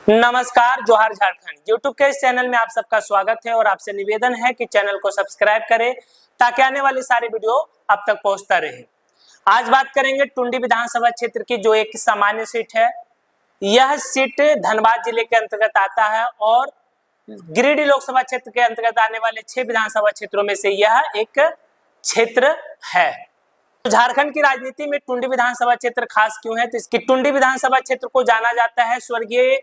नमस्कार, जोहार झारखंड। यूट्यूब के इस चैनल में आप सबका स्वागत है और आपसे निवेदन है कि चैनल को सब्सक्राइब करें ताकि आने वाली सारी वीडियो आप तक पहुंचता रहे। आज बात करेंगे टुंडी विधानसभा क्षेत्र की, जो एक सामान्य सीट है। यह सीट धनबाद जिले के अंतर्गत आता है और गिरिडीह लोकसभा क्षेत्र के अंतर्गत आने वाले 6 विधानसभा क्षेत्रों में से यह एक क्षेत्र है। तो झारखंड की राजनीति में टुंडी विधानसभा क्षेत्र खास क्यों है? तो इसकी टुंडी विधानसभा क्षेत्र को जाना जाता है स्वर्गीय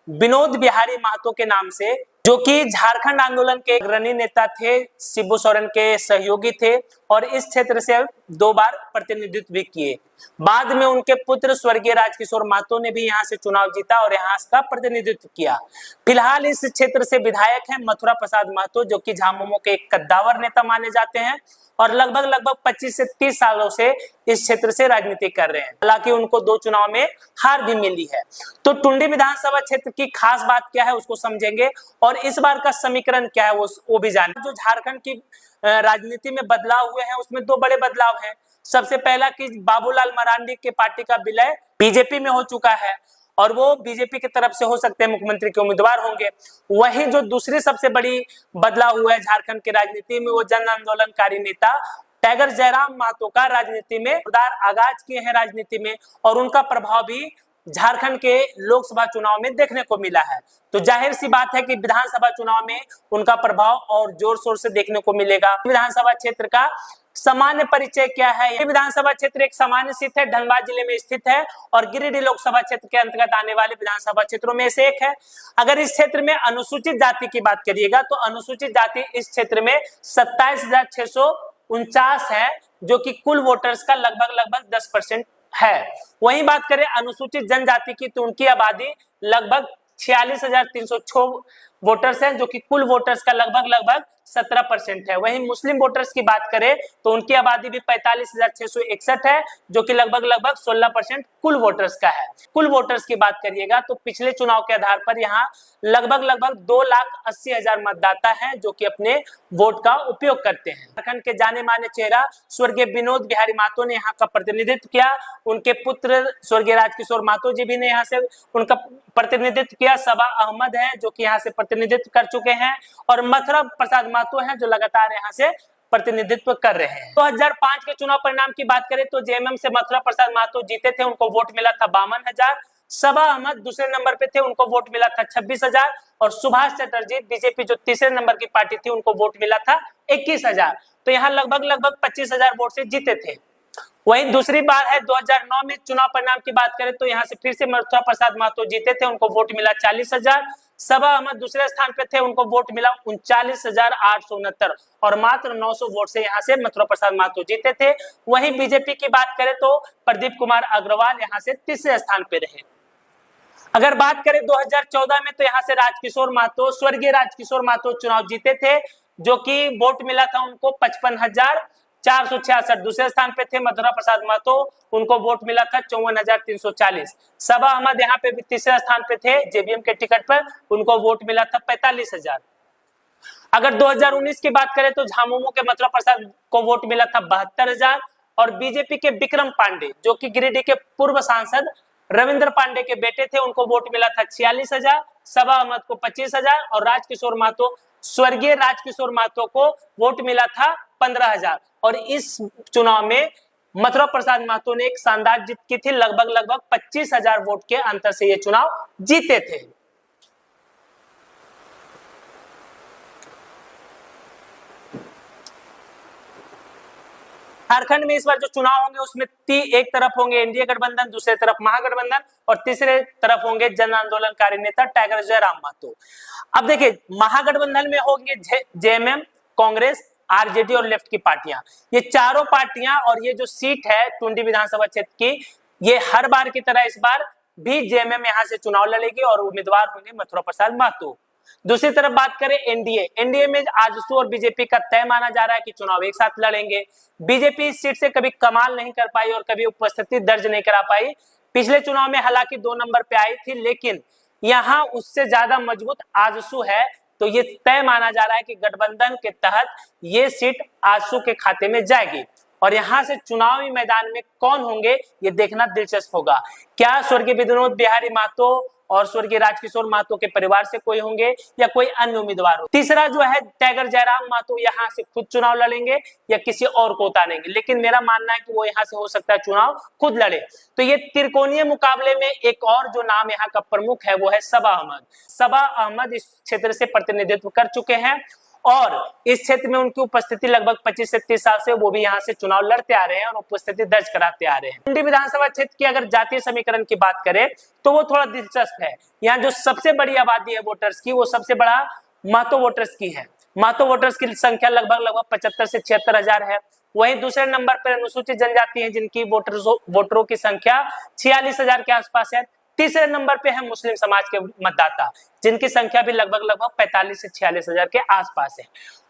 विनोद बिहारी महतो के नाम से, जो कि झारखंड आंदोलन के अग्रणी नेता थे, शिबू सोरेन के सहयोगी थे और इस क्षेत्र से 2 बार प्रतिनिधित्व भी किए। बाद में उनके पुत्र स्वर्गीय राजकिशोर महतो ने भी यहां से चुनाव जीता और यहां का प्रतिनिधित्व किया। फिलहाल इस क्षेत्र से विधायक हैं मथुरा प्रसाद महतो, जो कि झामुमो के एक कद्दावर नेता माने जाते हैं और लगभग 25 से 30 सालों से इस क्षेत्र से राजनीति कर रहे हैं। हालांकि उनको 2 चुनाव में हार भी मिली है। तो टुंडी विधानसभा क्षेत्र की खास बात क्या है उसको समझेंगे और इस बार का समीकरण क्या है वो भी जानेंगे। जो झारखंड की राजनीति में बदलाव हुए हैं उसमें 2 बड़े बदलाव हैं। सबसे पहला कि बाबूलाल मरांडी के पार्टी का विलय बीजेपी में हो चुका है और वो बीजेपी की तरफ से हो सकते हैं मुख्यमंत्री के उम्मीदवार होंगे। वहीं जो दूसरी सबसे बड़ी बदलाव हुआ है झारखंड की राजनीति में, वो जन आंदोलनकारी नेता टाइगर जयराम महतो का राजनीति में जोरदार आगाज किए हैं राजनीति में और उनका प्रभाव भी झारखंड के लोकसभा चुनाव में देखने को मिला है। तो जाहिर सी बात है कि विधानसभा चुनाव में उनका प्रभाव और जोर शोर से देखने को मिलेगा। विधानसभा क्षेत्र का सामान्य परिचय क्या है? ये विधानसभा क्षेत्र एक सामान्य सीट है, धनबाद जिले में स्थित है और गिरिडीह लोकसभा क्षेत्र के अंतर्गत आने वाले विधानसभा क्षेत्रों में से एक है। अगर इस क्षेत्र में अनुसूचित जाति की बात करिएगा तो अनुसूचित जाति इस क्षेत्र में 27,649 है, जो कि कुल वोटर्स का लगभग 10% है। वहीं बात करें अनुसूचित जनजाति की तो उनकी आबादी लगभग 46,306 वोटर्स हैं, जो कि कुल वोटर्स का लगभग 17% है। वहीं मुस्लिम वोटर्स की बात करें तो उनकी आबादी भी 45,661 है, जो कि लगभग 16% कुल वोटर्स का है। कुल वोटर्स की बात करिएगा तो पिछले चुनाव के आधार पर यहाँ लगभग 2,80,000 मतदाता हैं, जो कि अपने वोट का उपयोग करते हैं। झारखंड के जाने माने चेहरा स्वर्गीय विनोद बिहारी महतो ने यहाँ का प्रतिनिधित्व किया। उनके पुत्र स्वर्गीय राजकिशोर महतो जी भी ने यहाँ से उनका प्रतिनिधित्व किया। सबा अहमद है, जो कि यहाँ से प्रतिनिधित्व कर चुके हैं और मथुरा प्रसाद महतो हैं, जो लगातार यहाँ से प्रतिनिधित्व कर रहे हैं। 2005 के चुनाव परिणाम की बात करें तो जेएमएम से मथुरा प्रसाद महतो जीते थे, उनको वोट मिला था 52,000। सबा अहमद दूसरे नंबर पे थे, उनको वोट मिला था 26,000 और सुभाष चटर्जी बीजेपी जो तीसरे नंबर की पार्टी थी, उनको वोट मिला था 21,000। तो यहाँ लगभग 25,000 वोट से जीते थे। वहीं दूसरी बार है 2009 में चुनाव परिणाम की बात करें तो यहाँ से फिर से मथुरा प्रसाद महतो जीते थे, उनको वोट मिला 40,000। सबा अहमद दूसरे स्थान पे थे, उनको वोट मिला 39,869 और मात्र 900 वोट से यहाँ से मथुरा प्रसाद महतो जीते थे। वहीं बीजेपी की बात करें तो प्रदीप कुमार अग्रवाल यहाँ से तीसरे स्थान पे रहे। अगर बात करें 2014 में तो यहाँ से राजकिशोर महतो, स्वर्गीय राजकिशोर महतो चुनाव जीते थे, जो कि वोट मिला था उनको 55,466। दूसरे स्थान पे थे मथुरा प्रसाद महतो, उनको वोट मिला था 54,340। सबा अहमद यहाँ पे भी तीसरे स्थान पे थे जेबीएम के टिकट पर, उनको वोट मिला था 45,000। अगर 2019 की बात करें तो झामुमो के मथुरा प्रसाद को वोट मिला था 72,000 और बीजेपी के विक्रम पांडे, जो कि गिरिडीह के पूर्व सांसद रविंद्र पांडे के बेटे थे, उनको वोट मिला था 46,000। सबा अहमद को 25,000 और राजकिशोर महतो, स्वर्गीय राजकिशोर महतो को वोट मिला था 15,000। और इस चुनाव में मथुरा प्रसाद महतो ने एक शानदार जीत की थी, लगभग 25,000 वोट के अंतर से ये चुनाव जीते थे। झारखंड में इस बार जो चुनाव होंगे उसमें एक तरफ होंगे एनडीए गठबंधन, दूसरे तरफ महागठबंधन और तीसरे तरफ होंगे जन आंदोलनकारी नेता टाइगर जयराम महतो। अब देखिए, महागठबंधन में होंगे जेएमएम, कांग्रेस, आरजेडी और लेफ्ट की पार्टियां। ये चारों पार्टियां और ये जो सीट है टुंडी विधानसभा क्षेत्र की, ये हर बार की तरह इस बार भी जेएमएम यहाँ से चुनाव लड़ेगी और उम्मीदवार होंगे मथुरा प्रसाद महतो। दूसरी तरफ बात करें एनडीए में आजसू और बीजेपी का तय माना जा रहा है कि चुनाव एक साथ लड़ेंगे। बीजेपी इस सीट से कभी कमाल नहीं कर पाई और कभी उपस्थिति दर्ज नहीं करा पाई। पिछले चुनाव में हालांकि 2 नंबर पे आई थी, लेकिन यहाँ उससे ज्यादा मजबूत आजसू है, तो ये तय माना जा रहा है कि गठबंधन के तहत ये सीट आजसू के खाते में जाएगी और यहाँ से चुनावी मैदान में कौन होंगे ये देखना दिलचस्प होगा। क्या स्वर्गीय विनोद बिहारी महतो और स्वर्गीय राजकिशोर महतो के परिवार से कोई होंगे या कोई अन्य उम्मीदवार हो। तीसरा जो है टाइगर जयराम महतो यहाँ से खुद चुनाव लड़ेंगे या किसी और को उतारेंगे, लेकिन मेरा मानना है कि वो यहाँ से हो सकता है चुनाव खुद लड़े। तो ये त्रिकोणीय मुकाबले में एक और जो नाम यहाँ का प्रमुख है वो है सबा अहमद। सबा अहमद इस क्षेत्र से प्रतिनिधित्व कर चुके हैं और इस क्षेत्र में उनकी उपस्थिति लगभग 25 से 30 साल से वो भी यहाँ से चुनाव लड़ते आ रहे हैं और उपस्थिति दर्ज कराते आ रहे हैं। टुंडी विधानसभा क्षेत्र की अगर जातीय समीकरण की बात करें तो वो थोड़ा दिलचस्प है। यहाँ जो सबसे बड़ी आबादी है वोटर्स की, वो सबसे बड़ा महतो वोटर्स की है। महतो वोटर्स की संख्या लगभग 75 से 76 हजार है। वहीं दूसरे नंबर पर अनुसूचित जनजाति है जिनकी वोटरों की संख्या 46 हजार के आसपास है। तीसरे नंबर पे है मुस्लिम समाज के मतदाता जिनकी संख्या भी लगभग 45 से 46 हजार के आसपास है।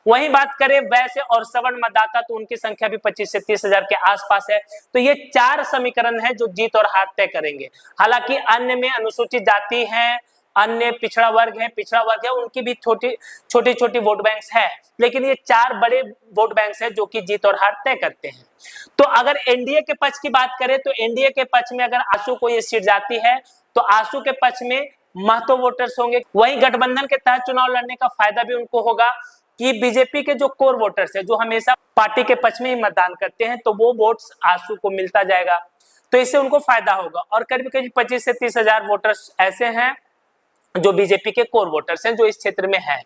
वहीं बात करें वैश्य और सवर्ण मतदाता तो उनकी संख्या भी 25 से 30 हजार के आसपास है। तो ये 4 समीकरण है जो जीत और हार तय करेंगे। हालांकि अन्य में अनुसूचित जाति है, अन्य पिछड़ा वर्ग है, उनकी भी छोटी वोट बैंक्स है, लेकिन ये 4 बड़े वोट बैंक्स है जो कि जीत और हार तय करते हैं। तो अगर एनडीए के पक्ष की बात करें तो एनडीए के पक्ष में अगर आसू को ये सीट जाती है तो आसू के पक्ष में महतो वोटर्स होंगे। वहीं गठबंधन के तहत चुनाव लड़ने का फायदा भी उनको होगा कि बीजेपी के जो कोर वोटर्स है जो हमेशा पार्टी के पक्ष में ही मतदान करते हैं तो वो वोट्स आसू को मिलता जाएगा, तो इससे उनको फायदा होगा। और करीब 25 से 30 हजार वोटर्स ऐसे हैं जो बीजेपी के कोर वोटर्स हैं जो इस क्षेत्र में है,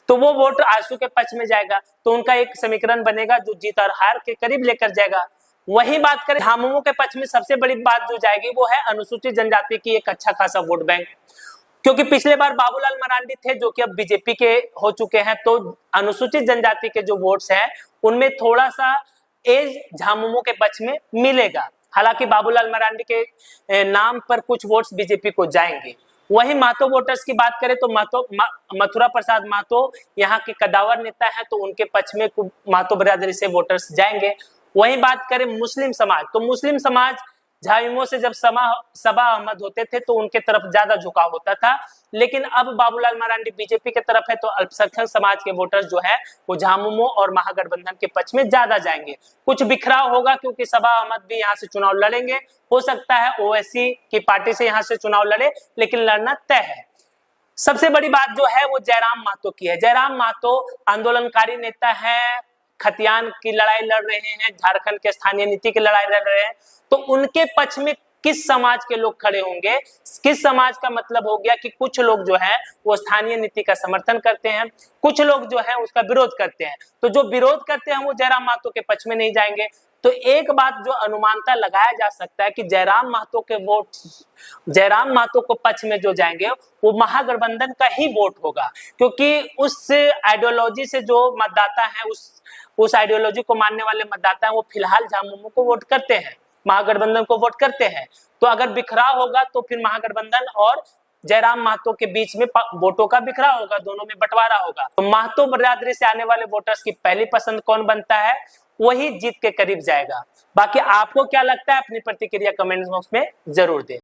तो वो वोट आसू के पक्ष में जाएगा, तो उनका एक समीकरण बनेगा जो जीत और हार के करीब लेकर जाएगा। वहीं बात करें झामुमो के पक्ष में सबसे बड़ी बात जो जाएगी वो है अनुसूचित जनजाति की एक अच्छा खासा वोट बैंक, क्योंकि पिछले बार बाबूलाल मरांडी थे जो कि अब बीजेपी के हो चुके हैं, तो अनुसूचित जनजाति के जो वोट्स हैं उनमें थोड़ा सा एज झामुमो के पक्ष में मिलेगा। हालांकि बाबूलाल मरांडी के नाम पर कुछ वोट्स बीजेपी को जाएंगे। वहीं महतो वोटर्स की बात करें तो मथुरा प्रसाद महतो यहाँ के कदावर नेता है, तो उनके पक्ष में महतो बिरादरी से वोटर्स जाएंगे। वहीं बात करें मुस्लिम समाज, तो मुस्लिम समाज झामुमो से जब सबा अहमद होते थे तो उनके तरफ ज्यादा झुकाव होता था, लेकिन अब बाबूलाल मरांडी बीजेपी के तरफ है तो अल्पसंख्यक समाज के वोटर्स जो है वो झामुमो और महागठबंधन के पक्ष में ज्यादा जाएंगे। कुछ बिखराव होगा क्योंकि सबा अहमद भी यहाँ से चुनाव लड़ेंगे, हो सकता है ओवैसी की पार्टी से यहाँ से चुनाव लड़े, लेकिन लड़ना तय है। सबसे बड़ी बात जो है वो जयराम महतो की है। जयराम महतो आंदोलनकारी नेता है, खतियान की लड़ाई लड़ रहे हैं, झारखंड के स्थानीय नीति की लड़ाई लड़ रहे हैं, तो उनके पक्ष में किस समाज के लोग खड़े होंगे। किस समाज का मतलब हो गया कि कुछ लोग जो है वो स्थानीय नीति का समर्थन करते हैं, कुछ लोग जो है उसका विरोध करते हैं, तो जो विरोध करते हैं वो जयराम महतो के पक्ष में नहीं जाएंगे। तो एक बात जो अनुमानता लगाया जा सकता है कि जयराम महतो के वोट जयराम महतो को पक्ष में जो जाएंगे वो महागठबंधन का ही वोट होगा, क्योंकि उस आइडियोलॉजी से जो मतदाता है उस आइडियोलॉजी को मानने वाले मतदाता हैं वो फिलहाल झामुमो को वोट करते हैं, महागठबंधन को वोट करते हैं। तो अगर बिखराव होगा तो फिर महागठबंधन और जयराम महतो के बीच में वोटों का बिखराव होगा, दोनों में बंटवारा होगा। तो महतो बिरादरी से आने वाले वोटर्स की पहली पसंद कौन बनता है वही जीत के करीब जाएगा। बाकी आपको क्या लगता है अपनी प्रतिक्रिया कमेंट बॉक्स में जरूर दें।